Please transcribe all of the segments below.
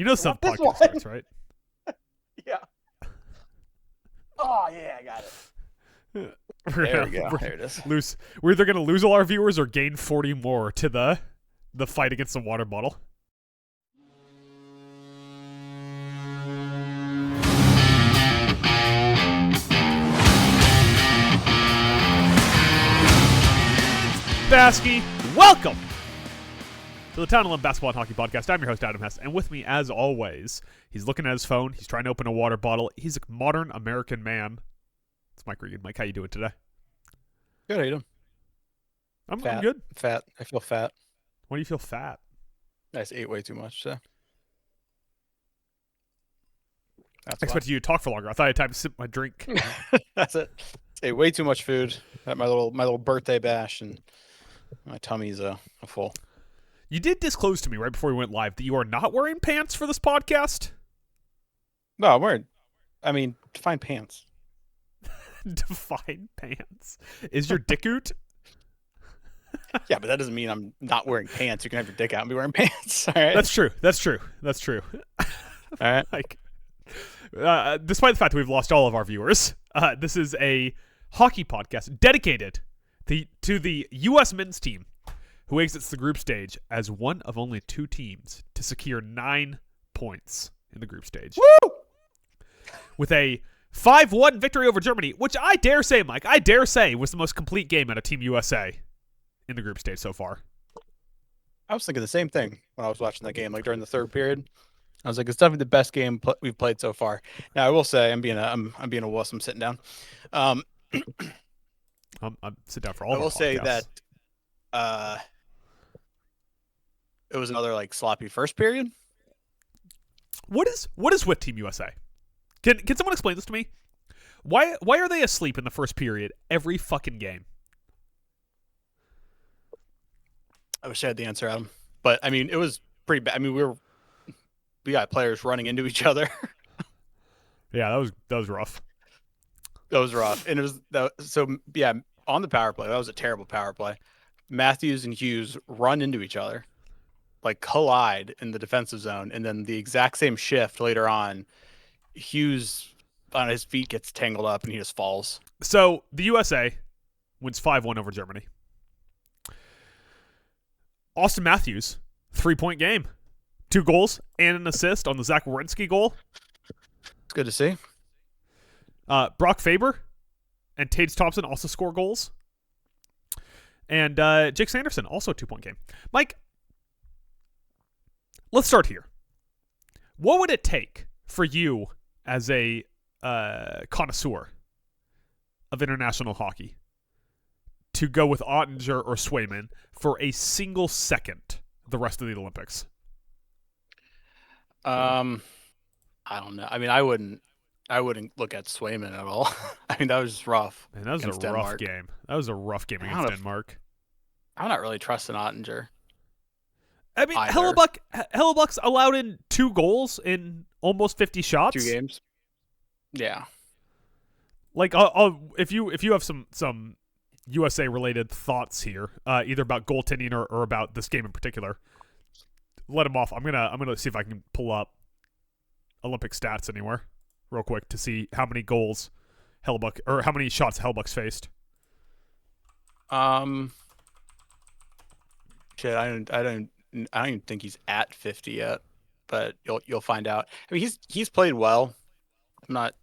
You know some this podcast one. starts, right? Yeah. Oh yeah, I got it. There we go. There it is. We're either gonna lose all our viewers or gain 40 more to the fight against the water bottle. Basky, welcome to the Town of Lynn Basketball and Hockey Podcast. I'm your host, Adam Hess, and with me, as always, he's looking at his phone. He's trying to open a water bottle. He's a modern American man. It's Mike Regan. Mike, how you doing today? Good, how you doing? I'm good. Fat. I feel fat. Why do you feel fat? I just ate way too much, so. I expected you to talk for longer. I thought I had time to sip my drink. That's it. Ate way too much food at my little birthday bash, and my tummy's full. You did disclose to me right before we went live that you are not wearing pants for this podcast. No, I'm wearing. I mean, define pants. Define pants. Is your dick out? Yeah, but that doesn't mean I'm not wearing pants. You can have your dick out and be wearing pants. All right. That's true. All right. Like, despite the fact that we've lost all of our viewers, this is a hockey podcast dedicated to the U.S. men's team, who exits the group stage as one of only two teams to secure 9 points in the group stage. Woo! With a 5-1 victory over Germany, which I dare say, Mike, was the most complete game out of Team USA in the group stage so far. I was thinking the same thing when I was watching that game, like during the third period. I was like, it's definitely the best game we've played so far. Now, I will say, I'm being a wuss. I'm sitting down. I'm sit down for all. I will say podcasts. that it was another like sloppy first period. What is with Team USA? Can someone explain this to me? Why are they asleep in the first period every fucking game? I wish I had the answer, Adam. But I mean, it was pretty bad. I mean, we got players running into each other. Yeah, that was rough. That was rough, and on the power play, that was a terrible power play. Matthews and Hughes run into each other, like collide in the defensive zone, and then the exact same shift later on, Hughes on his feet gets tangled up and he just falls. So the USA wins 5-1 over Germany. Austin Matthews, 3-point game, 2 goals and an assist on the Zach Werenski goal. It's good to see. Brock Faber and Tage Thompson also score goals. And Jake Sanderson, also a 2-point game. Mike, let's start here. What would it take for you as a connoisseur of international hockey to go with Ottinger or Swayman for a single second the rest of the Olympics? I don't know. I mean, I wouldn't look at Swayman at all. I mean, that was just rough. Man, that was a rough Denmark. game. That was a rough game against Denmark. I'm not really trusting Ottinger. I mean, either. Hellebuck's allowed in 2 goals in almost 50 shots. 2 games. Yeah. Like, if you have some USA related thoughts here, either about goaltending or about this game in particular, let him off. I'm gonna see if I can pull up Olympic stats anywhere real quick to see how many goals Hellebuck or how many shots Hellebuck's faced. Shit, I don't even think he's at 50 yet, but you'll find out. I mean, he's played well. I'm not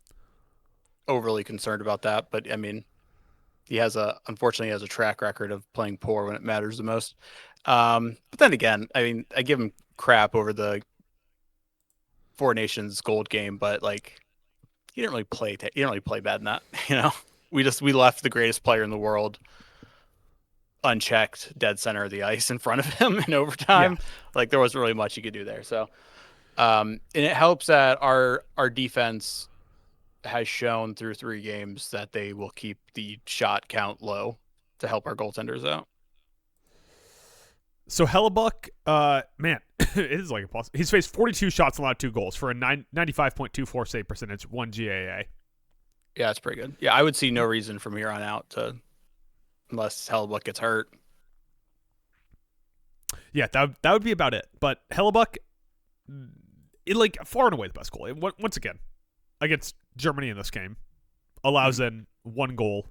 overly concerned about that, but I mean, unfortunately has a track record of playing poor when it matters the most. But then again, I mean, I give him crap over the Four Nations gold game, but like he didn't really play bad in that. You know, we left the greatest player in the world unchecked, dead center of the ice in front of him in overtime. Yeah. Like there wasn't really much you could do there. So, and it helps that our defense has shown through 3 games that they will keep the shot count low to help our goaltenders out. So Hellebuck, man, it is like impossible. He's faced 42 shots, allowed 2 goals for a 95.24 save percentage, 1 GAA. Yeah, that's pretty good. Yeah, I would see no reason from here on out unless Hellebuck gets hurt. Yeah, that would be about it. But Hellebuck, like far and away the best goal. Once again, against Germany in this game, allows in 1 goal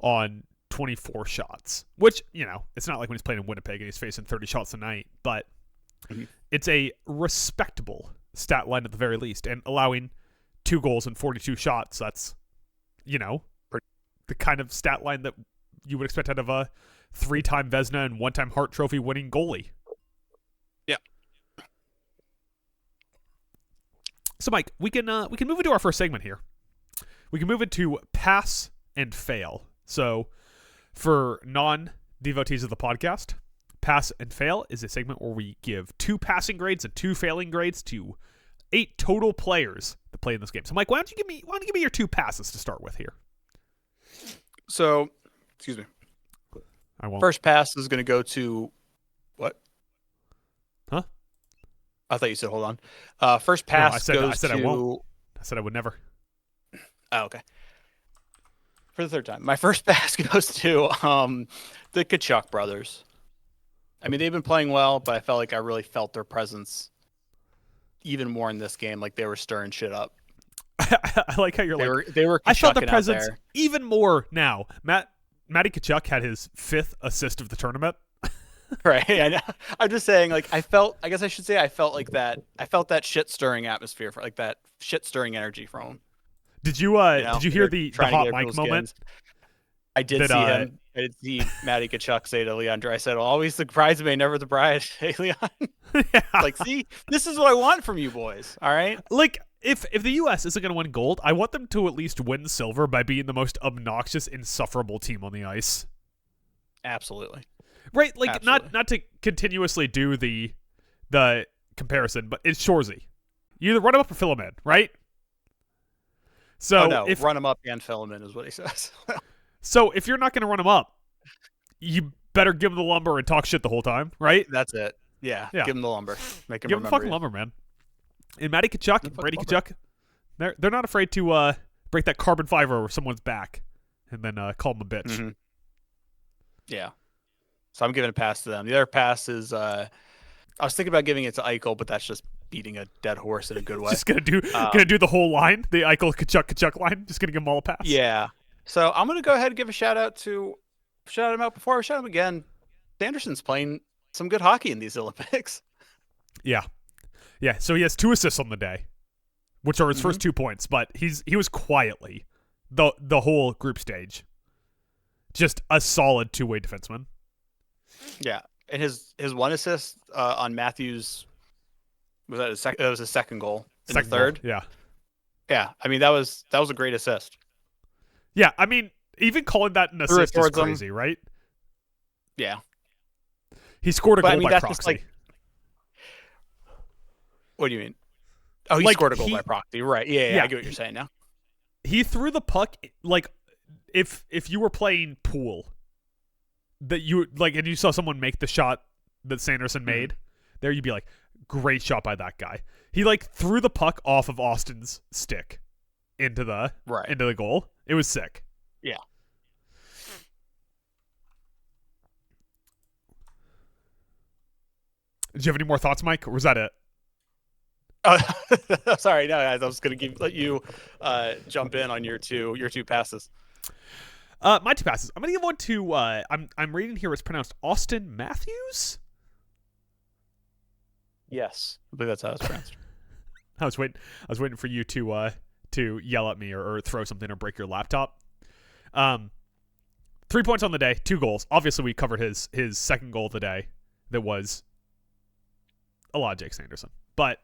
on 24 shots, which, it's not like when he's playing in Winnipeg and he's facing 30 shots a night, but it's a respectable stat line at the very least. And allowing 2 goals and 42 shots, that's, the kind of stat line that you would expect out of a 3-time Vezina and 1-time Hart Trophy winning goalie. Yeah. So, Mike, we can move into our first segment here. We can move into pass and fail. So, for non-devotees of the podcast, pass and fail is a segment where we give 2 passing grades and 2 failing grades to 8 total players that play in this game. So, Mike, why don't you give me your 2 passes to start with here? So, excuse me. I won't. First pass is going to go to what? Huh? I thought you said hold on. First pass I goes said to. I won't. I said I would never. Oh, okay. For the 3rd time, my first pass goes to the Kachuk brothers. I mean, they've been playing well, but I felt like I really felt their presence even more in this game. Like they were stirring shit up. I like how you're they were. I felt the Kachucking presence out there. even more now. Matty Kachuk had his 5th assist of the tournament. Right. I know. I'm just saying, like, I felt like that. I felt that shit stirring atmosphere, for like that shit stirring energy from him. Did you Did you hear the hot mic moment? Skins. I did see him. I did see Matty Kachuk say to Leandro, I said, well, always the bridesmaid, never the bride. Hey, Leon. Yeah. Like, see, this is what I want from you boys. All right. Like, if the U.S. isn't going to win gold, I want them to at least win silver by being the most obnoxious, insufferable team on the ice. Absolutely. Right? Like, Absolutely. not to continuously do the comparison, but it's Shorzy. You either run him up or fill him in, right? So no, run him up and fill him in is what he says. So if you're not going to run him up, you better give him the lumber and talk shit the whole time, right? That's it. Yeah. Give him the lumber. Make him give him remember fucking you. lumber, man. And Matty Kachuk, Brady Kachuk, they're not afraid to break that carbon fiber over someone's back and then call them a bitch. Mm-hmm. Yeah. So I'm giving a pass to them. The other pass is I was thinking about giving it to Eichel, but that's just beating a dead horse in a good way. Just gonna do the whole line, the Eichel Kachuk line. Just gonna give them all a pass. Yeah. So I'm gonna go ahead and give a shout him out before I shout him again. Sanderson's playing some good hockey in these Olympics. Yeah. Yeah. So he has 2 assists on the day, which are his first 2 points, but he was quietly the whole group stage just a solid 2-way defenseman. Yeah. And his 1 assist on Matthews that was his 2nd goal. In the 3rd. Goal. Yeah. Yeah. I mean that was a great assist. Yeah, I mean, even calling that an assist is crazy, right? Yeah. He scored a goal by that's proxy. Just like, what do you mean? Oh, he scored a goal by proxy, right? Yeah, I get what you're saying now. He threw the puck like if you were playing pool, that you like, and you saw someone make the shot that Sanderson made, there you'd be like, great shot by that guy. He like threw the puck off of Austin's stick into the goal. It was sick. Yeah. Did you have any more thoughts, Mike, or was that it? Sorry, no, I was going to let you jump in on your two passes. My 2 passes. I'm going to give one to I'm reading here it's pronounced Austin Matthews. Yes, I believe that's how it's pronounced. I was waiting for you to yell at me or throw something or break your laptop. 3 points on the day, 2 goals. Obviously, we covered his 2nd goal of the day. That was a lot of Jake Sanderson, but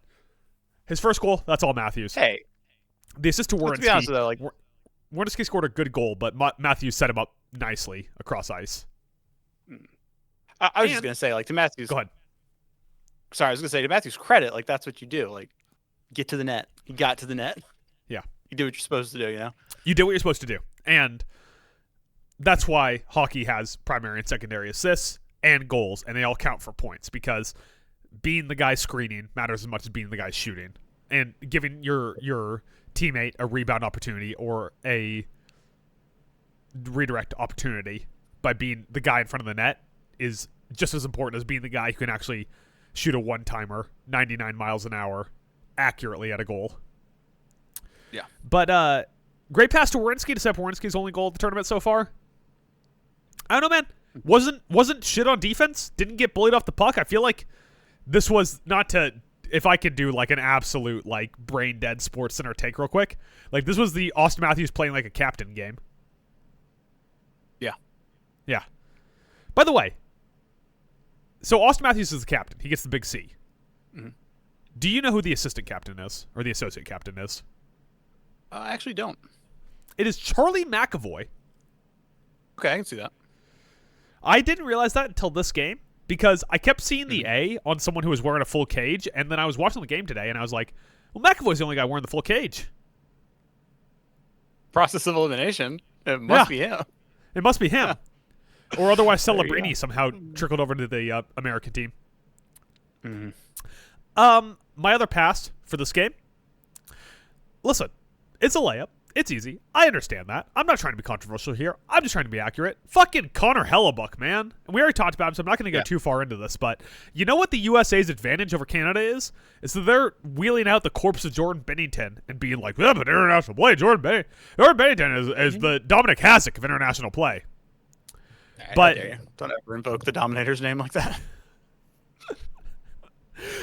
his first goal, that's all Matthews. Hey, the assist to Werenski. To be honest with you, like Werenski scored a good goal, but Matthews set him up nicely across ice. I was just gonna say, like, to Matthews. Go ahead. Sorry, I was gonna say to Matthews' credit, like that's what you do. Like, get to the net. He got to the net. Yeah. You do what you're supposed to do. You know. You do what you're supposed to do, and that's why hockey has primary and secondary assists and goals, and they all count for points because being the guy screening matters as much as being the guy shooting, and giving your teammate a rebound opportunity or a redirect opportunity by being the guy in front of the net is just as important as being the guy who can actually shoot a one-timer 99 miles an hour accurately at a goal. Yeah. But great pass to Werenski to set Werenski's only goal of the tournament so far. I don't know, man. Wasn't shit on defense. Didn't get bullied off the puck. I feel like this was not to. If I could do like an absolute like brain dead Sports Center take real quick, like this was the Austin Matthews playing like a captain game. Yeah. Yeah. By the way, so Austin Matthews is the captain. He gets the big C. Mm-hmm. Do you know who the assistant captain is or the associate captain is? I actually don't. It is Charlie McAvoy. Okay, I can see that. I didn't realize that until this game because I kept seeing the A on someone who was wearing a full cage, and then I was watching the game today, and I was like, well, McAvoy's the only guy wearing the full cage. Process of elimination. It must be him. It must be him. Or otherwise There you Celebrini go. somehow trickled over to the American team. Mm-hmm. My other pass for this game. Listen, it's a layup. It's easy. I understand that. I'm not trying to be controversial here. I'm just trying to be accurate. Fucking Connor Hellebuck, man. And we already talked about him, so I'm not going to go too far into this, but you know what the USA's advantage over Canada is? Is that they're wheeling out the corpse of Jordan Bennington and being like, yeah, but international play, Jordan Bennington is the Dominic Hasek of international play. But Don't ever invoke the Dominator's name like that.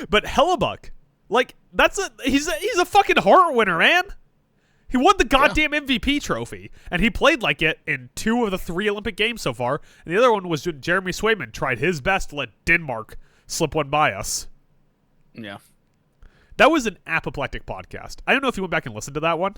But Hellebuck, like he's a fucking heart winner, man. He won the goddamn MVP trophy, and he played like it in 2 of the 3 Olympic Games so far. And the other one was when Jeremy Swayman tried his best to let Denmark slip one by us. Yeah. That was an apoplectic podcast. I don't know if you went back and listened to that one.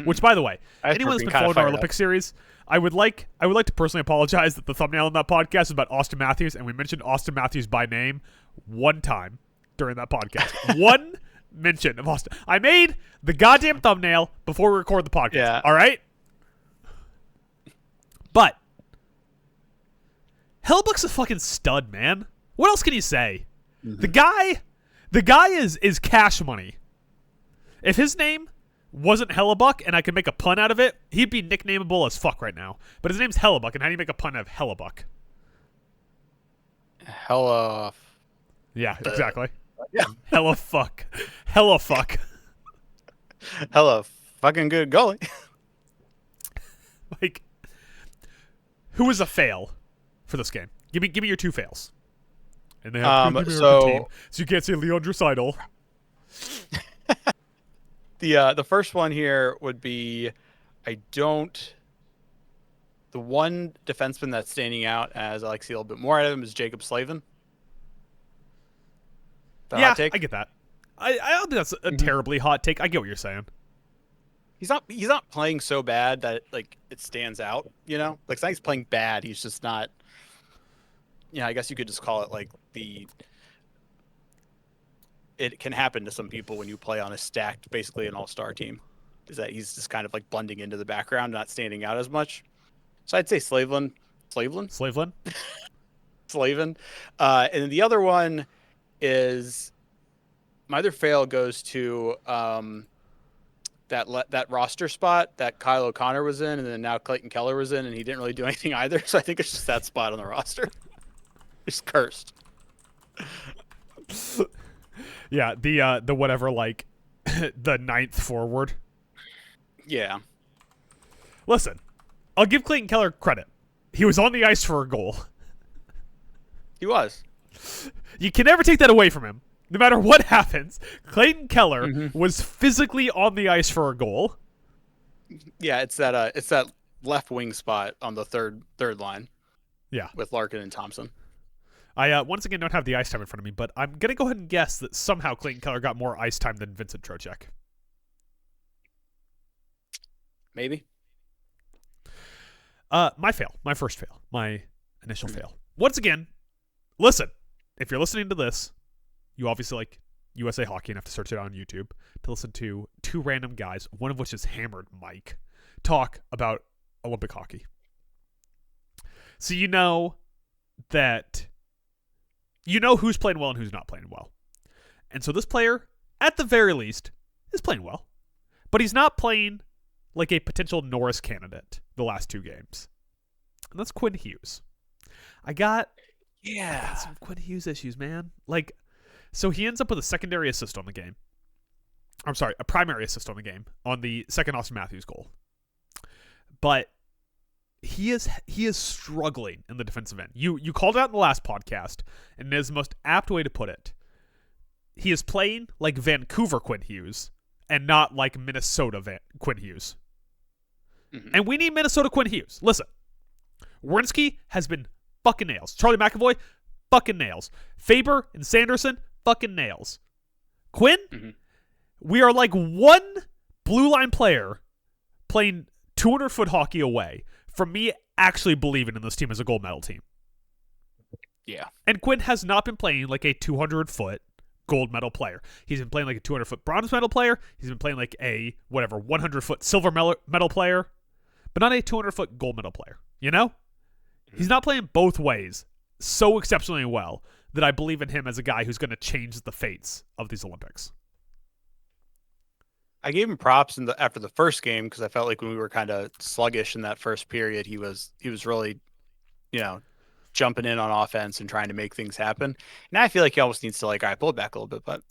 Which, by the way, anyone that's been following our Olympic series, I would like to personally apologize that the thumbnail on that podcast is about Austin Matthews, and we mentioned Austin Matthews by name one time during that podcast. One mention of Austin. I made the goddamn thumbnail before we record the podcast. Yeah. All right? But Hellebuck's a fucking stud, man. What else can you say? Mm-hmm. The guy is cash money. If his name wasn't Hellebuck and I could make a pun out of it, he'd be nicknameable as fuck right now. But his name's Hellebuck, and how do you make a pun out of Hellebuck? Hella. Yeah, exactly. Yeah. Hella fuck. Hella fuck. Hella fucking good goalie. Like, who was a fail for this game? Give me your 2 fails. And they have two team, so you can't say Leon Draisaitl. The first one here would be the one defenseman that's standing out as I like to see a little bit more out of him is Jacob Slavin. Yeah, hot take? I get that. I don't think that's a terribly hot take. I get what you're saying. He's not playing so bad that like it stands out, you know? Like it's not he's playing bad, he's just not I guess you could just call it like it can happen to some people when you play on a stacked, basically an all-star team, is that he's just kind of like blending into the background, not standing out as much. So I'd say Slavin. Slaveland? Slavin. And then the other one is my other fail goes to that roster spot that Kyle O'Connor was in, and then now Clayton Keller was in, and he didn't really do anything either. So I think it's just that spot on the roster. It's cursed. Yeah, the whatever, like the 9th forward. Yeah. Listen, I'll give Clayton Keller credit. He was on the ice for a goal. He was. You can never take that away from him. No matter what happens, Clayton Keller was physically on the ice for a goal. Yeah, it's that left wing spot on the third line. Yeah. With Larkin and Thompson. I once again don't have the ice time in front of me, but I'm gonna go ahead and guess that somehow Clayton Keller got more ice time than Vincent Trocheck. Maybe. My first fail, my initial fail. Once again, listen, if you're listening to this, you obviously like USA Hockey enough to search it on YouTube to listen to 2 random guys, one of which is Hammered Mike, talk about Olympic hockey. So you know who's playing well and who's not playing well. And so this player, at the very least, is playing well. But he's not playing like a potential Norris candidate the last 2 games. And that's Quinn Hughes. I got some Quinn Hughes issues, man. Like, so he ends up with a secondary assist on the game. I'm sorry, a primary assist on the game on the second Austin Matthews goal. But he is struggling in the defensive end. You called it out in the last podcast, and it is the most apt way to put it. He is playing like Vancouver Quinn Hughes and not like Minnesota Quinn Hughes. Mm-hmm. And we need Minnesota Quinn Hughes. Listen, Werenski has been fucking nails. Charlie McAvoy, fucking nails. Faber and Sanderson, fucking nails. Quinn, we are like one blue line player playing 200-foot hockey away from me actually believing in this team as a gold medal team. Yeah. And Quinn has not been playing like a 200-foot gold medal player. He's been playing like a 200-foot bronze medal player. He's been playing like a, 100-foot silver medal player, but not a 200-foot gold medal player. You know? He's not playing both ways so exceptionally well that I believe in him as a guy who's going to change the fates of these Olympics. I gave him props after the first game because I felt like when we were kind of sluggish in that first period, he was really, jumping in on offense and trying to make things happen. And I feel like he almost needs to all right, pull it back a little bit, but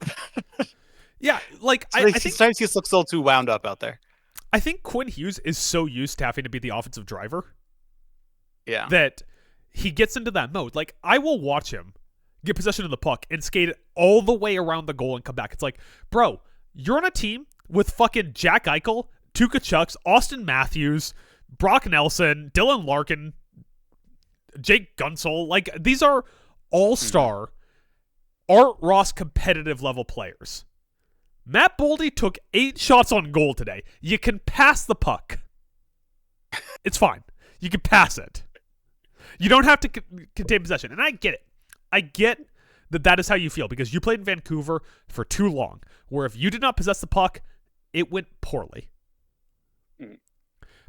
yeah, I think sometimes he just looks a little too wound up out there. I think Quinn Hughes is so used to having to be the offensive driver, that he gets into that mode. Like, I will watch him get possession of the puck and skate it all the way around the goal and come back. It's like, bro, you're on a team with fucking Jack Eichel, Tuukka Chucks, Austin Matthews, Brock Nelson, Dylan Larkin, Jake Gunsel. Like, these are all-star Art Ross competitive level players. Matt Boldy took 8 shots on goal today. You can pass the puck. It's fine. You can pass it. You don't have to contain possession. And I get it. I get that is how you feel because you played in Vancouver for too long, where if you did not possess the puck, it went poorly.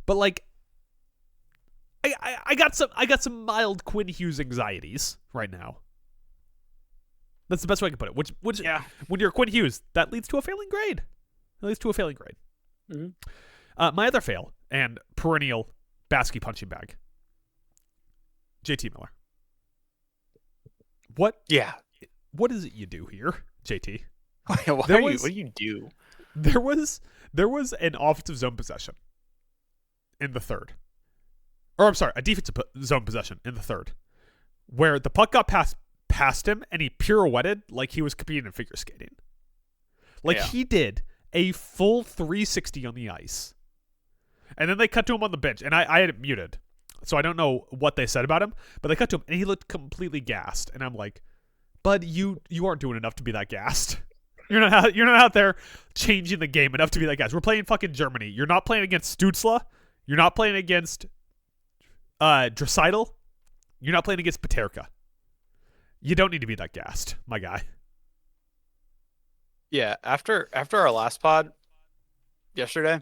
But like, I got some mild Quinn Hughes anxieties right now. That's the best way I can put it. Which when you're Quinn Hughes, that leads to a failing grade. My other fail and perennial basket punching bag. JT Miller. What? Yeah. What is it you do here, JT? What do you do? There was an offensive zone possession in the third. Or I'm sorry, a defensive zone possession in the third, where the puck got past him and he pirouetted like he was competing in figure skating. He did a full 360 on the ice. And then they cut to him on the bench, and I had it muted, so I don't know what they said about him, but they cut to him, and he looked completely gassed. And I'm like, bud, you aren't doing enough to be that gassed. You're not out there changing the game enough to be that gassed. We're playing fucking Germany. You're not playing against Stutzla. You're not playing against Draisaitl. You're not playing against Peterka. You don't need to be that gassed, my guy. Yeah, after our last pod yesterday,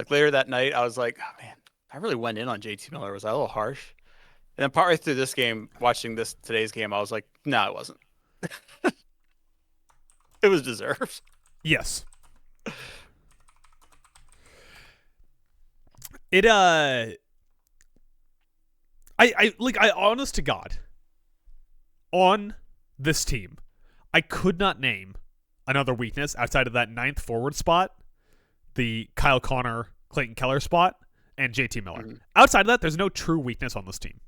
later that night, I was like, oh man, I really went in on JT Miller. Was I a little harsh? And then partway through this game, watching today's game, I was like, no, it wasn't. It was deserved. Yes. It I honest to God, on this team, I could not name another weakness outside of that 9th forward spot, the Kyle Connor, Clayton Keller spot, and JT Miller. Outside of that, there's no true weakness on this team.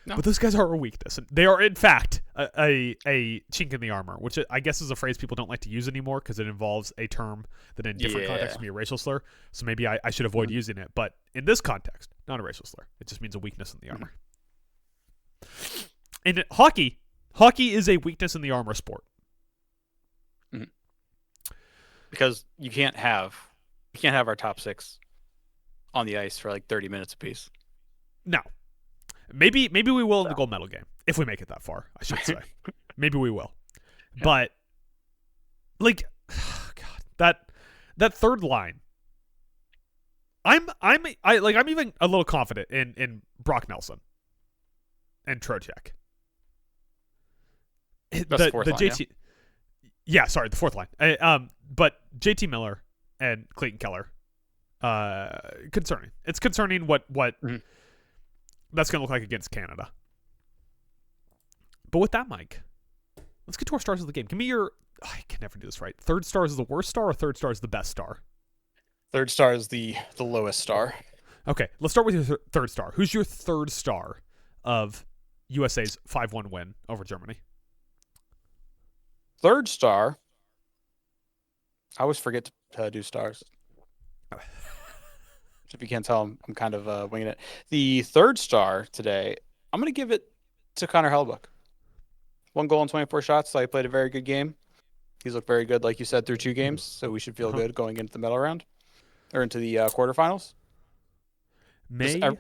No. But those guys are a weakness. They are, in fact, a chink in the armor, which I guess is a phrase people don't like to use anymore because it involves a term that in different contexts can be a racial slur. So maybe I should avoid using it. But in this context, not a racial slur. It just means a weakness in the armor. In hockey is a weakness in the armor sport. Because you can't have our top 6 on the ice for 30 minutes apiece. No. Maybe we will in the gold medal game if we make it that far. I should say, maybe we will. Yeah. But God, that third line. I'm even a little confident in Brock Nelson and Trocheck. The fourth line, JT. Yeah, sorry, the fourth line. But JT Miller and Clayton Keller, concerning. It's concerning what. That's going to look like against Canada. But with that, Mike, let's get to our stars of the game. Give me your I can never do this right. Third star is the worst star, or third star is the best star? Third star is the lowest star. Okay, let's start with your third star. Who's your third star of USA's 5-1 win over Germany? Third star. I always forget to do stars. So if you can't tell, I'm kind of winging it. The third star today, I'm going to give it to Connor Hellebuyck. 1 goal and 24 shots, so he played a very good game. He's looked very good, like you said, through 2 games, so we should feel good going into the medal round or into the quarterfinals.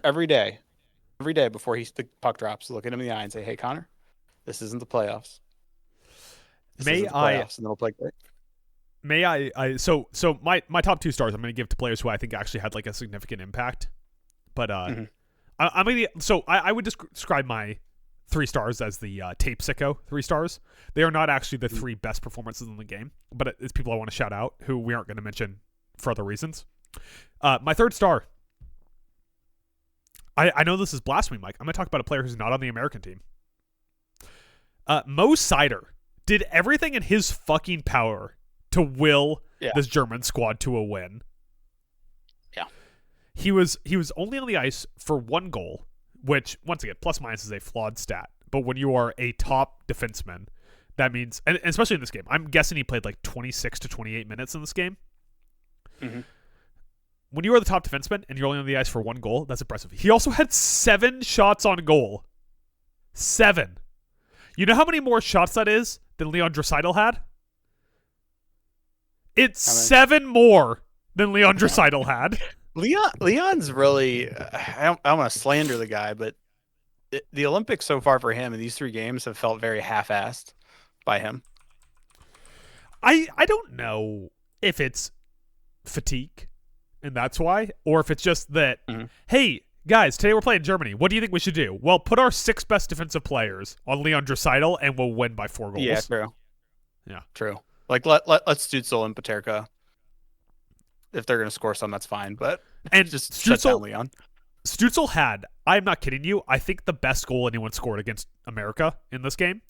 Every day before the puck drops, look at him in the eye and say, "Hey, Connor, this isn't the playoffs. This isn't the playoffs," and then we'll play great. May I so my top 2 stars I'm going to give to players who I think actually had like a significant impact. But I'm going to I would describe my 3 stars as the tape sicko 3 stars. They are not actually the 3 best performances in the game, but it's people I want to shout out who we aren't going to mention for other reasons. My third star. I know this is blasphemy, Mike. I'm going to talk about a player who's not on the American team. Mo Sider did everything in his fucking power to will this German squad to a win. Yeah. He was only on the ice for 1 goal, which, once again, plus minus is a flawed stat. But when you are a top defenseman, that means, and especially in this game, I'm guessing he played like 26 to 28 minutes in this game. Mm-hmm. When you are the top defenseman and you're only on the ice for 1 goal, that's impressive. He also had 7 shots on goal. 7. You know how many more shots that is than Leon Draisaitl had? It's 7 more than Leon Draisaitl had. Leon's really, I don't want to slander the guy, but the Olympics so far for him in these 3 games have felt very half-assed by him. I don't know if it's fatigue, and that's why, or if it's just that, hey, guys, today we're playing Germany. What do you think we should do? Well, put our 6 best defensive players on Leon Draisaitl, and we'll win by 4 goals. Yeah, true. Yeah, true. Like let's Stützle and Paterka. If they're going to score some, that's fine. But and just shut down Leon. Stützle had, I'm not kidding you, I think the best goal anyone scored against America in this game.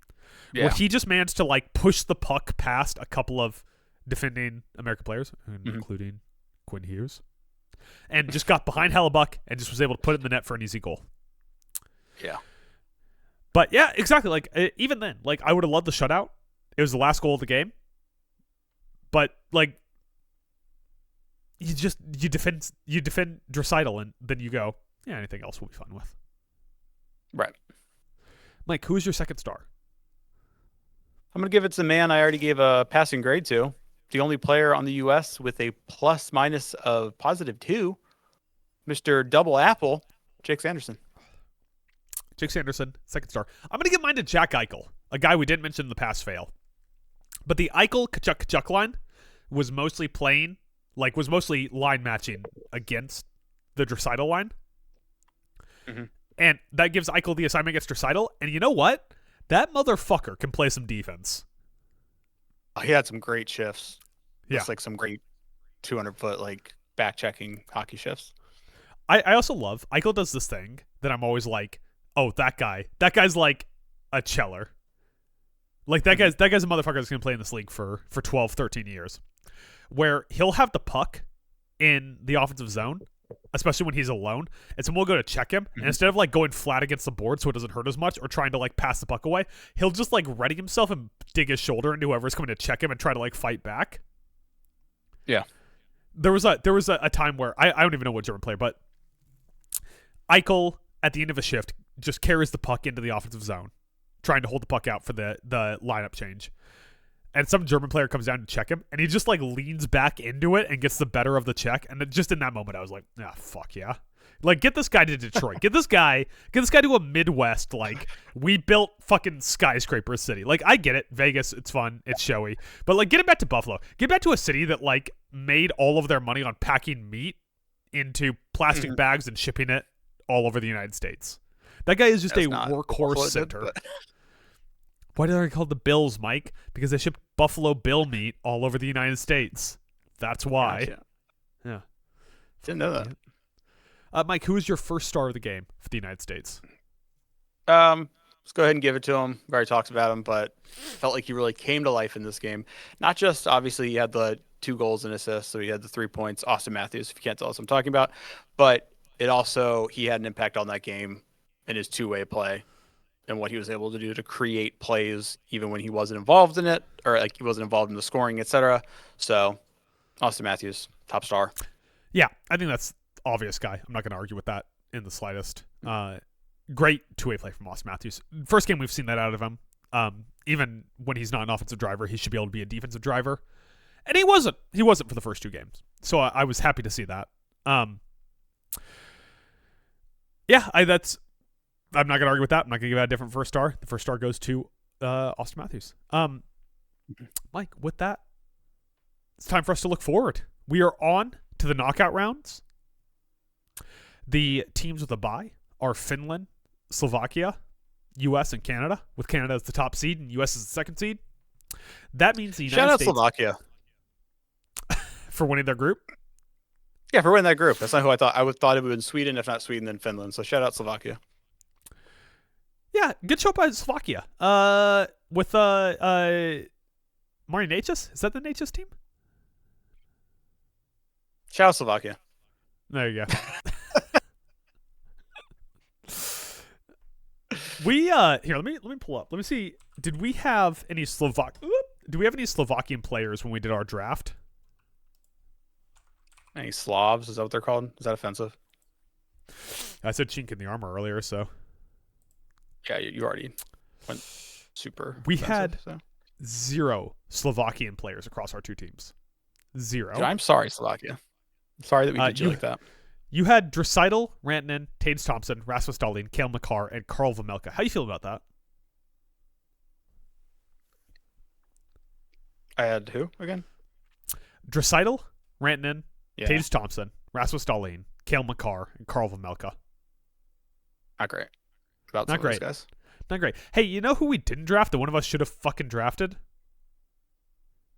Yeah. Where he just managed to like push the puck past a couple of defending American players, including Quinn Hughes, and just got behind Hellebuyck and just was able to put it in the net for an easy goal. Yeah. But yeah, exactly. Like even then, like I would have loved the shutout. It was the last goal of the game. But like you defend Draisaitl and then you go, yeah, anything else we'll be fine with. Right. Mike, who is your second star? I'm going to give it to the man I already gave a passing grade to. The only player on the U.S. with a plus-minus of +2, Mr. Double Apple, Jake Sanderson. Jake Sanderson, second star. I'm going to give mine to Jack Eichel, a guy we didn't mention in the pass fail. But the Eichel-Kachuk line was mostly line matching against the Draisaitl line. Mm-hmm. And that gives Eichel the assignment against Draisaitl. And you know what? That motherfucker can play some defense. Oh, he had some great shifts. Yeah. It's like some great 200-foot like back-checking hockey shifts. I also love, Eichel does this thing that I'm always like, oh, that guy's like a cheller. Like that guy's a motherfucker that's going to play in this league for 12, 13 years. Where he'll have the puck in the offensive zone, especially when he's alone, and someone will go to check him, and instead of like going flat against the board so it doesn't hurt as much or trying to like pass the puck away, he'll just like ready himself and dig his shoulder into whoever's coming to check him and try to like fight back. Yeah. There was a time where I don't even know what German player, but Eichel at the end of a shift just carries the puck into the offensive zone, trying to hold the puck out for the lineup change. And some German player comes down to check him, and he just like leans back into it and gets the better of the check. And then just in that moment, I was like, fuck yeah. Like, get this guy to Detroit. Get this guy to a Midwest, like, we built fucking skyscraper city. Like, I get it. Vegas, it's fun. It's showy. But, like, get it back to Buffalo. Get back to a city that, like, made all of their money on packing meat into plastic bags and shipping it all over the United States. That guy is just a workhorse center. Why did they call the Bills, Mike? Because they shipped Buffalo Bill meat all over the United States. That's why. Gotcha. Yeah. Didn't know that. Mike, who is your first star of the game for the United States? Let's go ahead and give it to him. We already talked about him, but felt like he really came to life in this game. Not just obviously he had the 2 goals and assists, so he had the 3 points. Austin Matthews, if you can't tell us what I'm talking about, but it also he had an impact on that game in his two-way play and what he was able to do to create plays even when he wasn't involved in it, or like he wasn't involved in the scoring, etc. So Austin Matthews, top star. Yeah, I think that's obvious guy. I'm not going to argue with that in the slightest. Great two-way play from Austin Matthews. First game we've seen that out of him. Even when he's not an offensive driver, he should be able to be a defensive driver. And he wasn't. He wasn't for the first 2 games. So I was happy to see that. Yeah, I'm not going to argue with that. I'm not going to give out a different first star. The first star goes to Austin Matthews. Mike, with that, it's time for us to look forward. We are on to the knockout rounds. The teams with a bye are Finland, Slovakia, U.S., and Canada, with Canada as the top seed and U.S. as the second seed. That means the United States... Shout out Slovakia. For winning their group? Yeah, for winning that group. That's not who I thought. I thought it would have been Sweden, if not Sweden, then Finland. So shout out Slovakia. Yeah, good show by Slovakia. With Marian Natchez? Is that the Natchez team? Shout out Slovakia. There you go. We here, let me pull up. Let me see. Do we have any Slovakian players when we did our draft? Any Slavs? Is that what they're called? Is that offensive? I said chink in the armor earlier, so Yeah, you already went super. We offensive, had so. 0 Slovakian players across our 2 teams. 0. Dude, I'm sorry, Slovakia. I'm sorry that we did you like that. You had Draisaitl, Rantanen, Taves Thompson, Rasmus Dahlin, Cale Makar, and Karl Vejmelka. How do you feel about that? I had who again? Draisaitl, Rantanen, Yeah, Taves Thompson, Rasmus Dahlin, Cale Makar, and Karl Vejmelka. not great. About Not some of those great. guys. Not great. Hey, you know who we didn't draft that one of us should have fucking drafted?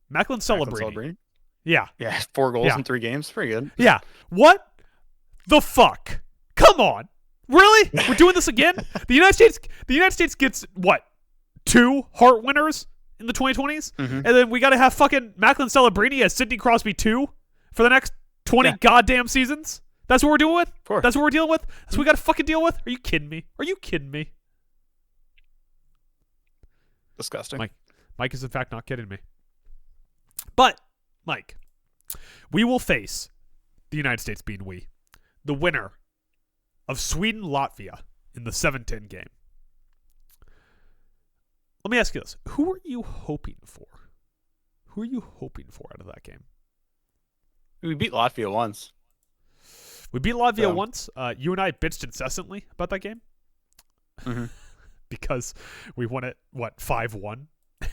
Macklin Celebrini. Yeah. Yeah, 4 goals Yeah. in 3 games. Pretty good. Yeah. What the fuck? Come on. Really? We're doing this again? The United States gets what? 2 Hart winners in the 2020s? Mhm. And then we got to have fucking Macklin Celebrini as Sidney Crosby 2 for the next 20 goddamn seasons? That's what we're doing with? Of course. That's what we're dealing with? That's what we got to fucking deal with? Are you kidding me? Are you kidding me? Disgusting. Mike is in fact not kidding me. But, Mike, we will face the United States being we, the winner of Sweden-Latvia in the 7-10 game. Let me ask you this. Who are you hoping for? Who are you hoping for out of that game? We beat Latvia once. We beat Latvia So. once. You and I bitched incessantly about that game Mhm. because we won it, 5-1?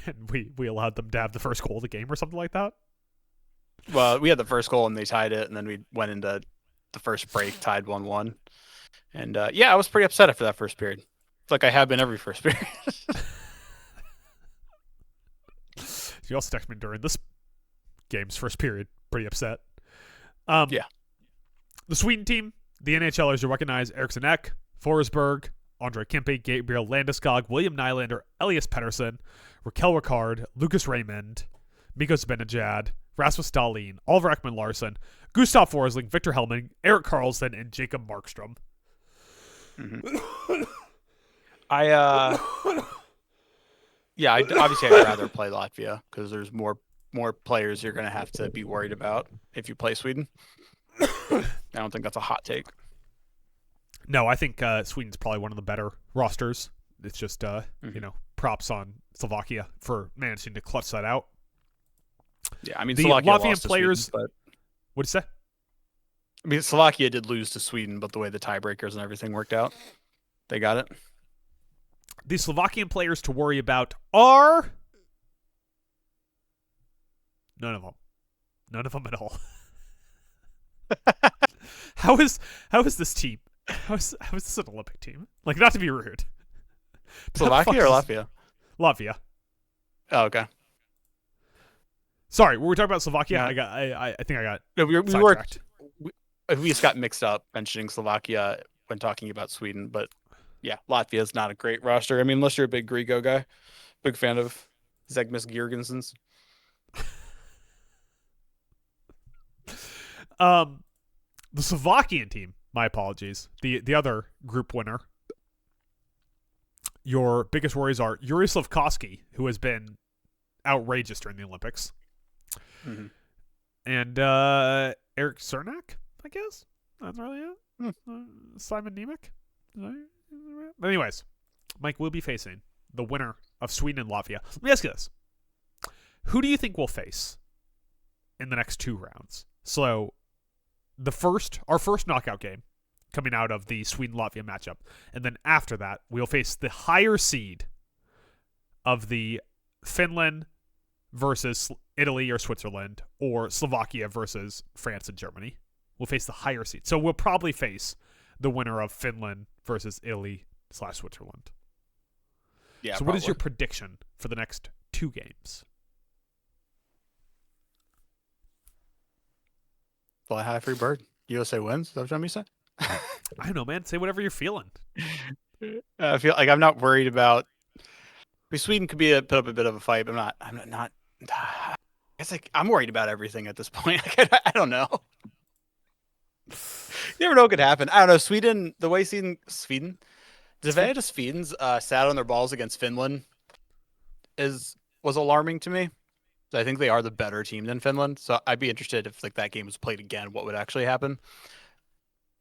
And we allowed them to have the first goal of the game or something like that? Well, we had the first goal and they tied it, and then we went into the first break, tied 1-1. And yeah, I was pretty upset after that first period. It's like I have been every first period. You also texted me during this game's first period, pretty upset. Yeah. The Sweden team, the NHLers, you recognize Eriksson Ek, Forsberg, Andre Kempe, Gabriel Landeskog, William Nylander, Elias Pettersson, Raquel Ricard, Lucas Raymond, Mikos Benajad, Rasmus Dahlin, Oliver Ekman-Larsson, Gustav Forsling, Victor Hellman, Erik Karlsson, and Jacob Markstrom. Mm-hmm. Obviously I'd rather play Latvia because there's more players you're going to have to be worried about if you play Sweden. I don't think that's a hot take. No, I think Sweden's probably one of the better rosters. It's just, props on Slovakia for managing to clutch that out. Yeah, I mean, the Slovakia Latvian lost to players. Sweden, What'd you say? I mean, Slovakia did lose to Sweden, but the way the tiebreakers and everything worked out, they got it. The Slovakian players to worry about are none of them. None of them at all. How is this team? How is this an Olympic team? Like, not to be rude. Slovakia or Latvia? Latvia. Oh, okay. Sorry, were we talking about Slovakia? Yeah. I think I got No, we sidetracked. just got mixed up mentioning Slovakia when talking about Sweden, but Yeah, Latvia's not a great roster. I mean, unless you're a big Grigo guy. Big fan of Zegmis Girgensons. The Slovakian team, my apologies, the other group winner. Your biggest worries are Yuri Slavkovsky, who has been outrageous during the Olympics, Mm-hmm. and Eric Cernak, I guess. That's really it. Simon Nemec. But anyways, Mike will be facing the winner of Sweden and Latvia. Let me ask you this. Who do you think we'll face in the next 2 rounds? So, our first knockout game coming out of the Sweden-Latvia matchup. And then after that, we'll face the higher seed of the Finland versus Italy or Switzerland, or Slovakia versus France and Germany. We'll face the higher seed. So we'll probably face the winner of Finland versus Italy/Switzerland. Yeah. So what is your prediction for the next 2 games? Fly high, free bird. USA wins. Is that what you want me to say? I don't know, man. Say whatever you're feeling. I feel like I'm not worried about. Sweden could put up a bit of a fight, but I'm not. It's like I'm worried about everything at this point. I don't know. You never know what could happen. I don't know. Sweden, the way Sweden, the advantage of Sweden's sat on their balls against Finland was alarming to me. So I think they are the better team than Finland. So I'd be interested if like that game was played again, what would actually happen.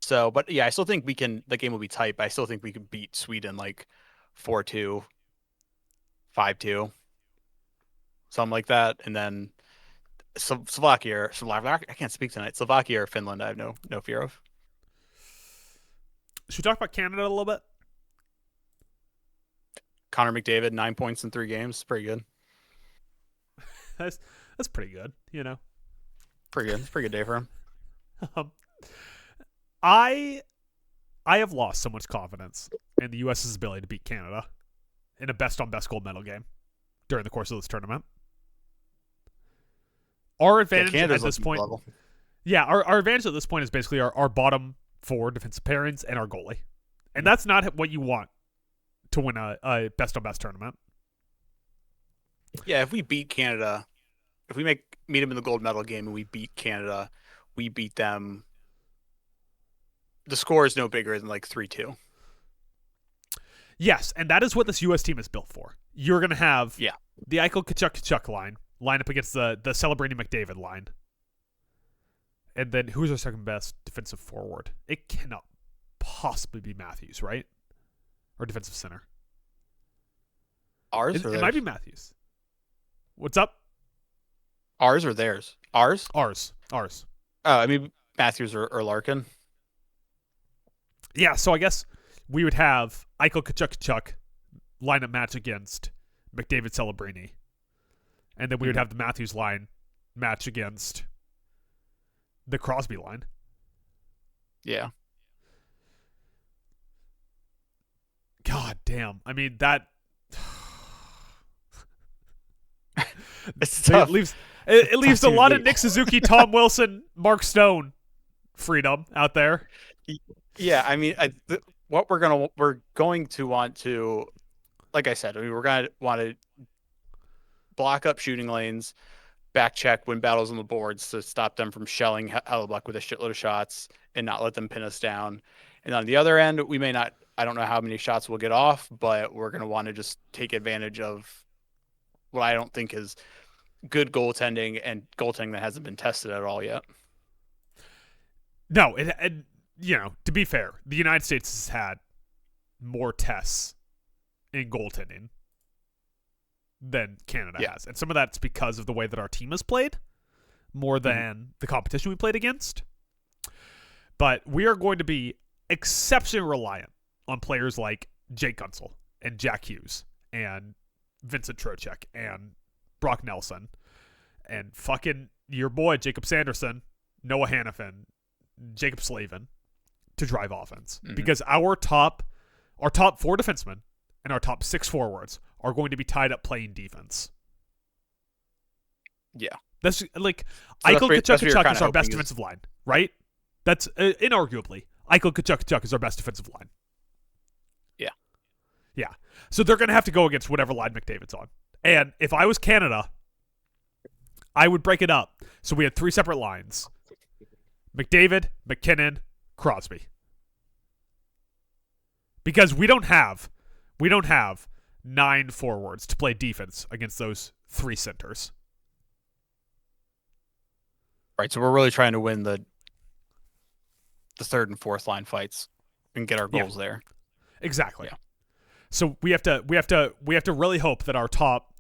So, but yeah, I still think the game will be tight, but I still think we could beat Sweden like 4-2, 5-2, something like that. And then Slovakia, I can't speak tonight. Slovakia or Finland, I have no fear of. Should we talk about Canada a little bit? Connor McDavid, 9 points in 3 games. Pretty good. That's pretty good, you know. Pretty good. It's a pretty good day for him. I have lost so much confidence in the U.S.'s ability to beat Canada in a best-on-best gold medal game during the course of this tournament. Our advantage at this point, our advantage at this point is basically our bottom 4 defensive pairings and our goalie, and that's not what you want to win a best-on-best tournament. Yeah, if we beat Canada, if we meet them in the gold medal game and we beat Canada, we beat them. The score is no bigger than like 3-2. Yes, and that is what this U.S. team is built for. You're going to have the Eichel Kachuk line up against the celebrating McDavid line. And then who's our second best defensive forward? It cannot possibly be Matthews, right? Or defensive center. Ours? It might be Matthews. What's up? Ours or theirs? Ours. Oh, I mean Matthews or Larkin. Yeah, so I guess we would have Eichel Kachuk lineup match against McDavid Celebrini. And then we would have the Matthews line match against the Crosby line. Yeah. God damn. I mean, that It's tough. It leaves a lot of Nick Suzuki, Tom Wilson, Mark Stone freedom out there. Yeah, I mean, what we're going to want to, like I said, I mean, we're going to want to block up shooting lanes, back check, win battles on the boards to stop them from shelling Hellebuck with a shitload of shots and not let them pin us down. And on the other end, we may not. I don't know how many shots we'll get off, but we're going to want to just take advantage of what I don't think is good goaltending and goaltending that hasn't been tested at all yet. No, to be fair, the United States has had more tests in goaltending than Canada has. And some of that's because of the way that our team has played more than the competition we played against. But we are going to be exceptionally reliant on players like Jake Gunsel and Jack Hughes and Vincent Trocheck and Brock Nelson and fucking your boy Jacob Sanderson, Noah Hannafin, Jacob Slavin to drive offense. Because our top 4 defensemen and our top 6 forwards are going to be tied up playing defense. Yeah. That's like Eichel Kachuk is our best defensive line, right? That's inarguably Eichel Kachuk is our best defensive line. Yeah. Yeah. So they're going to have to go against whatever line McDavid's on. And if I was Canada, I would break it up. So we had 3 separate lines. McDavid, McKinnon, Crosby. Because we don't have 9 forwards to play defense against those 3 centers. Right, so we're really trying to win the third and fourth line fights and get our goals there. Exactly. Yeah. So we have to really hope that our top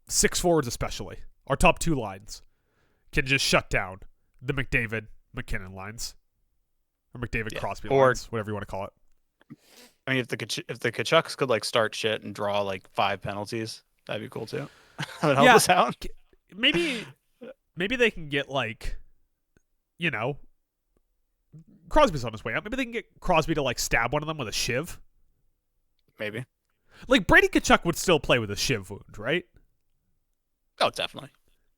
6 forwards, especially our top 2 lines, can just shut down the McDavid McKinnon lines, or McDavid Crosby lines, whatever you want to call it. I mean, if the Kachucks could like start shit and draw like 5 penalties, that'd be cool too. That would help us out. Maybe they can get like, you know, Crosby's on his way out. Maybe they can get Crosby to like stab one of them with a shiv. Maybe. Like Brady Tkachuk would still play with a shiv wound, right? Oh, definitely.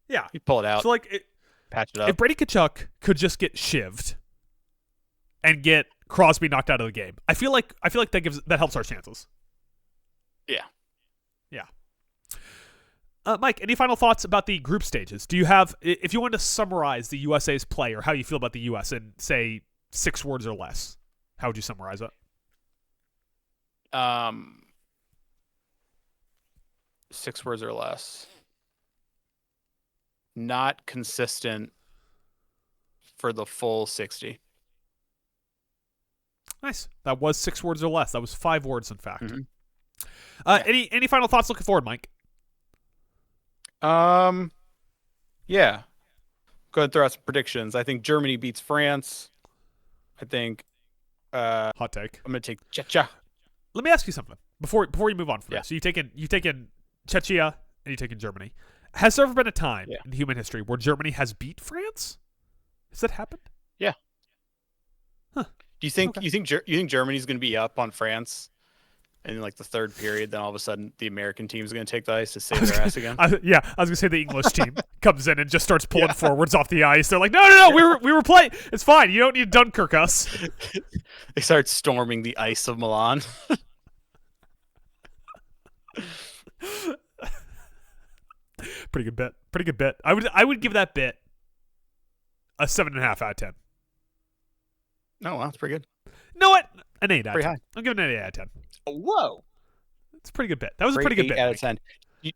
Yeah. You pull it out. So like, patch it up. if Brady Tkachuk could just get shivved and get Crosby knocked out of the game, I feel like that helps our chances. Yeah. Yeah. Mike, any final thoughts about the group stages? Do you have, if you wanted to summarize the USA's play or how you feel about the US in, say, 6 words or less, how would you summarize it? 6 words or less. Not consistent for the full 60. Nice. That was 6 words or less. That was 5 words, in fact. Mm-hmm. Any final thoughts looking forward, Mike? Yeah. Go ahead and throw out some predictions. I think Germany beats France. I think Hot take. I'm gonna take Czechia. Let me ask you something before you move on from Yeah. this. So you take in Czechia and you take in Germany. Has there ever been a time in human history where Germany has beat France? Has that happened? Yeah. Huh. Do you think Okay. you think Germany's gonna be up on France in like the third period? Then all of a sudden the American team is gonna take the ice to save their ass again. I was gonna say the English team comes in and just starts pulling forwards off the ice. They're like, no, we were playing. It's fine. You don't need to Dunkirk us. They start storming the ice of Milan. Pretty good bit. I would give that bit a 7.5 out of 10. No, well, that's pretty good. You know what? An 8 out of Pretty 10. high. I'm giving it an 8 out of 10. Whoa. It's a pretty good bit. That was a pretty good 8 bit. out of Mike. 10.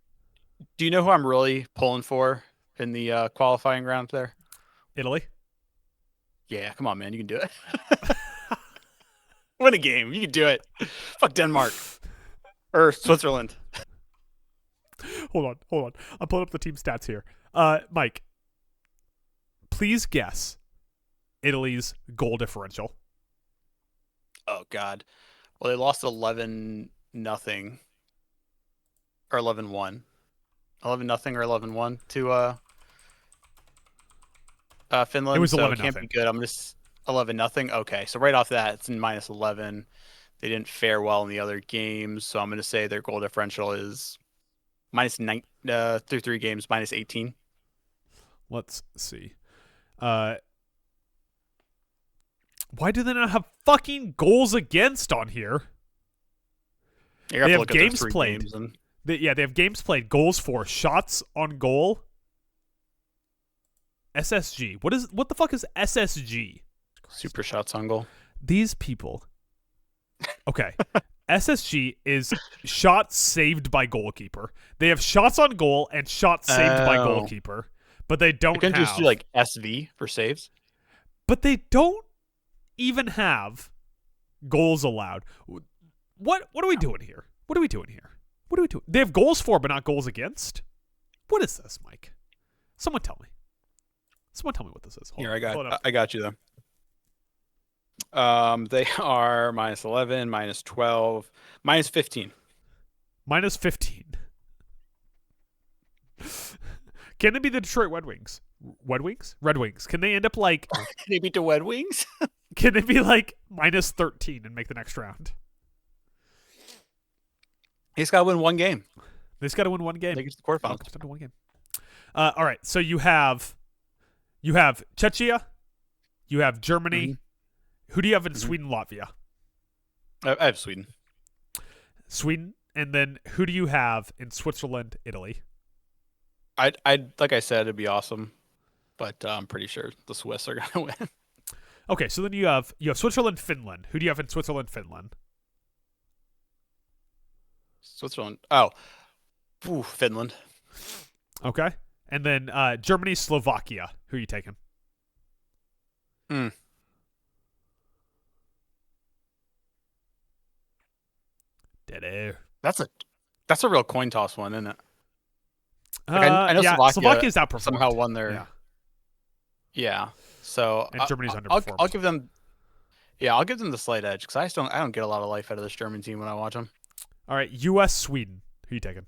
Do you know who I'm really pulling for in the qualifying round there? Italy. Yeah, come on, man. You can do it. Win a game. You can do it. Fuck Denmark. Or Switzerland. Hold on. I'm pulling up the team stats here. Mike, please guess Italy's goal differential. Oh, God. Well, they lost 11-0 or 11-1. 11-0 or 11-1 to Finland. It was so 11-0. It can't be good. I'm just 11-0. Okay, so right off that, it's in -11. They didn't fare well in the other games, so I'm going to say their goal differential is -9 through 3 games, -18. Let's see. Why do they not have fucking goals against on here? You have They to have look at those games 3 played. games and They have games played, goals for, shots on goal. SSG. What the fuck is SSG? super shots on goal. These people. Okay. SSG is shots saved by goalkeeper. They have shots on goal and shots saved by Oh. goalkeeper, but they don't You couldn't have. just do like SV for saves. But they don't even have goals allowed. What are we doing here? What are we doing? They have goals for, but not goals against? What is this, Mike? Someone tell me. What this is. Hold Here, on. I got you though. They are -11, -12, -15. -15. Can they be the Detroit Red Wings? Red Wings. Can they end up like? They beat the Red Wings. Can they be like -13 and make the next round? He's got to win one game. They just got to win one game. They get to the quarterfinals. Just have to win one game. All right. So you have Czechia, you have Germany. Mhm. Who do you have in Mhm. Sweden, Latvia? I have Sweden. Sweden, and then who do you have in Switzerland, Italy? I like I said, it'd be awesome, but I'm pretty sure the Swiss are gonna win. Okay, so then you have Switzerland, Finland. Who do you have in Switzerland, Finland? Switzerland. Oh, Finland. Okay, and then Germany, Slovakia. Who are you taking? Hmm. That's a real coin toss one, isn't it? Like, I know Slovakia's outperformed. somehow won their. Yeah. So And Germany's I'll underperformed. give them. Yeah, I'll give them the slight edge because I don't get a lot of life out of this German team when I watch them. All right, U.S., Sweden. Who you taking?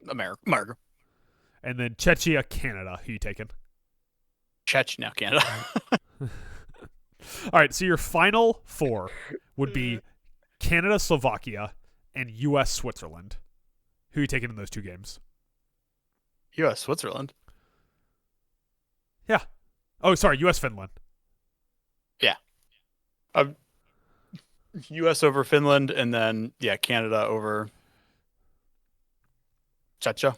America. And then Czechia, Canada. Who you taking? Now Canada. All right, so your final four would be Canada, Slovakia, and U.S., Switzerland. Who are you taking in those two games? U.S. Switzerland. Yeah. Oh, sorry, U.S., Finland. Yeah. U.S. over Finland, and then Canada over Czechia.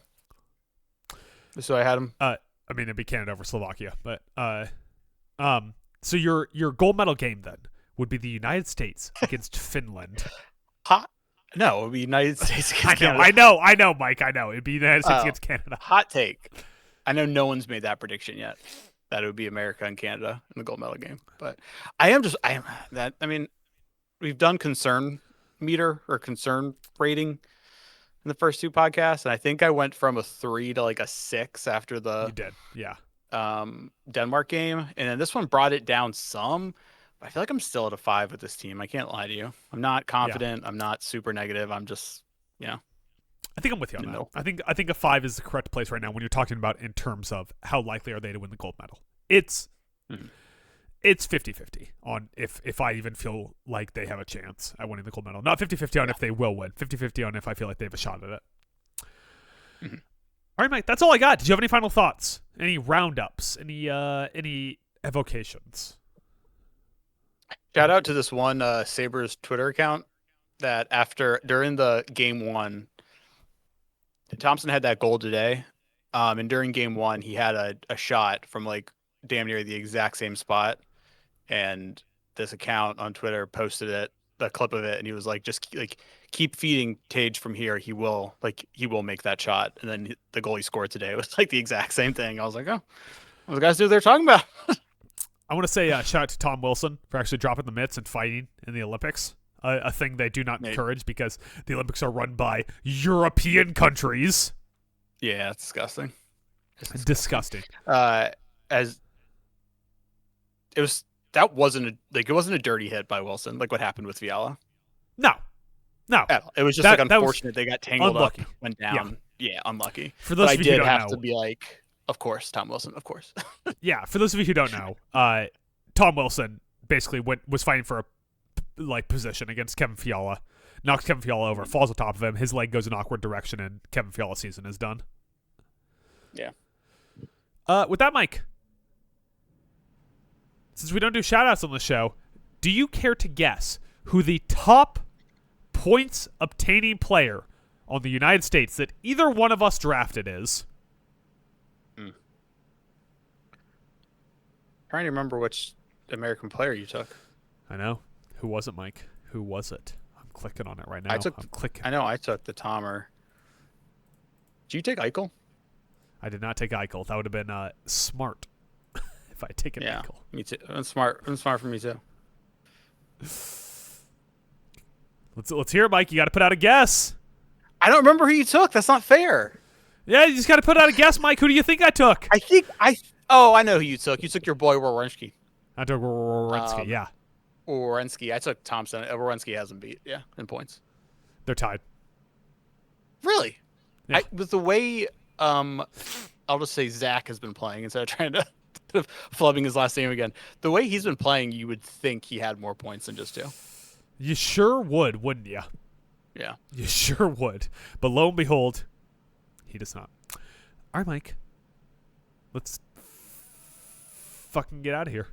So I had them. I mean, it'd be Canada over Slovakia, but so your gold medal game then would be the United States against Finland. No, it would be United States against Canada. I know, Mike. I know it'd be United States against Canada. Hot take. I know no one's made that prediction yet. That it would be America and Canada in the gold medal game, but I mean, we've done concern meter or concern rating in the first two podcasts, and I think I went from a 3 to like a 6 after the You did, yeah. Denmark game, and then this one brought it down some. But I feel like I'm still at a 5 with this team. I can't lie to you. I'm not confident. Yeah. I'm not super negative. I'm just, I think I'm with you on that. I think a 5 is the correct place right now when you're talking about in terms of how likely are they to win the gold medal. It's 50-50 on if I even feel like they have a chance at winning the gold medal. Not 50-50 on if they will win. 50-50 on if I feel like they have a shot at it. Mm-hmm. All right, Mike, that's all I got. Did you have any final thoughts? Any roundups? Any evocations? Shout out to this one Sabres Twitter account that during the game 1, Thompson had that goal today. And during game 1, he had a shot from like damn near the exact same spot. And this account on Twitter posted a clip of it, and he was like, just like keep feeding Tage from here. He will make that shot. And then the goal he scored today was like the exact same thing. I was like, oh, those guys do what they're talking about. I want to say shout out to Tom Wilson for actually dropping the mitts and fighting in the Olympics. A thing they do not encourage because the Olympics are run by European countries. Yeah, it's disgusting. Disgusting. As it was, that wasn't a dirty hit by Wilson, like what happened with Fiala. No. It was just unfortunate. They got tangled unlucky. Up, went down. Yeah, unlucky. For those of you who don't know, I did have to be like, of course, Tom Wilson, of course. Yeah, for those of you who don't know, Tom Wilson basically was fighting for a position against Kevin Fiala, knocks Kevin Fiala over, falls on top of him, his leg goes in an awkward direction, and Kevin Fiala's season is done. Yeah. With that, Mike, since we don't do shout-outs on the show, do you care to guess who the top points-obtaining player on the United States that either one of us drafted is? Trying to remember which American player you took. I know. Who was it, Mike? Who was it? I'm clicking on it right now. I'm clicking. I know I took the Tomer. Did you take Eichel? I did not take Eichel. That would have been smart if I had taken Eichel. Me too. It's smart for me too. Let's hear it, Mike. You got to put out a guess. I don't remember who you took. That's not fair. Yeah, you just got to put out a guess, Mike. Who do you think I took? I know who you took. You took your boy Werenski. I took Werenski, yeah. Werenski. I took Thompson. Werenski hasn't beat, in points. They're tied. Really? Yeah. With the way, I'll just say Zach has been playing instead of trying to flubbing his last name again. The way he's been playing, you would think he had more points than just 2. You sure would, wouldn't you? Yeah. You sure would. But lo and behold, he does not. All right, Mike. Let's fucking get out of here.